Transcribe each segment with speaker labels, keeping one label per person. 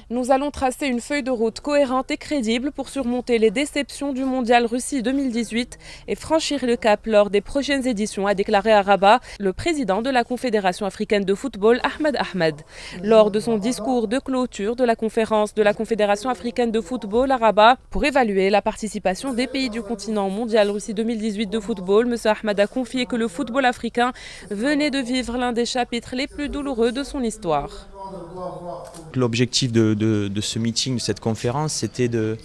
Speaker 1: Nous allons tracer une feuille de route cohérente et crédible pour surmonter les déceptions du Mondial Russie 2018 et franchir le cap lors des prochaines éditions, a déclaré à Rabat le président de la Confédération africaine de football, Ahmed Ahmed. Lors de son discours de clôture de la conférence de la Confédération africaine de football à Rabat pour évaluer la participation des pays du continent au Mondial Russie 2018 de football, M. Ahmed a confié que le football africain venait de vivre l'un des chapitres les plus douloureux de son histoire.
Speaker 2: L'objectif de ce meeting, de cette conférence, c'était de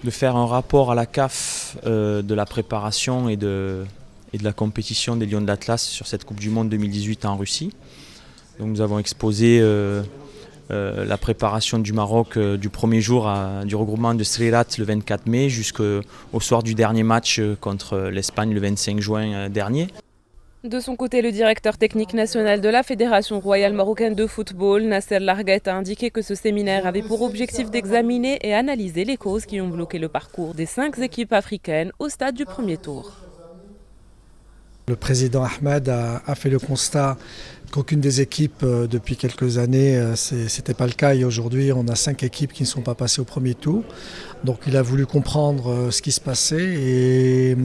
Speaker 2: faire un rapport à la CAF de la préparation et de la compétition des Lions de l'Atlas sur cette Coupe du Monde 2018 en Russie. Donc nous avons exposé la préparation du Maroc du premier jour du regroupement de Srirat le 24 mai jusqu'au soir du dernier match contre l'Espagne le 25 juin dernier.
Speaker 1: De son côté, le directeur technique national de la Fédération royale marocaine de football, Nasser Larguet, a indiqué que ce séminaire avait pour objectif d'examiner et analyser les causes qui ont bloqué le parcours des 5 équipes africaines au stade du premier tour.
Speaker 3: Le président Ahmed a fait le constat qu'aucune des équipes depuis quelques années, c'était pas le cas, et aujourd'hui on a 5 équipes qui ne sont pas passées au premier tour. Donc il a voulu comprendre ce qui se passait et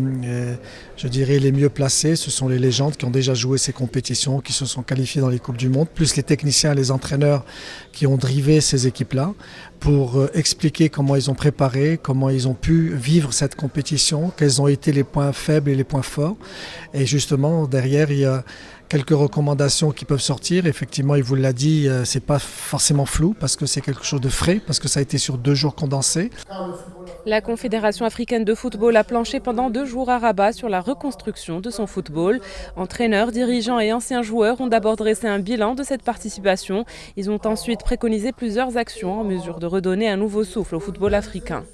Speaker 3: je dirais les mieux placés, ce sont les légendes qui ont déjà joué ces compétitions, qui se sont qualifiées dans les Coupes du Monde, plus les techniciens et les entraîneurs qui ont drivé ces équipes-là pour expliquer comment ils ont préparé, comment ils ont pu vivre cette compétition, quels ont été les points faibles et les points forts. Et justement, derrière, il y a quelques recommandations qui peuvent sortir. Effectivement, il vous l'a dit, c'est pas forcément flou parce que c'est quelque chose de frais, parce que ça a été sur 2 jours condensés.
Speaker 1: La Confédération africaine de football a planché pendant 2 jours à Rabat sur la reconstruction de son football. Entraîneurs, dirigeants et anciens joueurs ont d'abord dressé un bilan de cette participation. Ils ont ensuite préconisé plusieurs actions en mesure de redonner un nouveau souffle au football africain.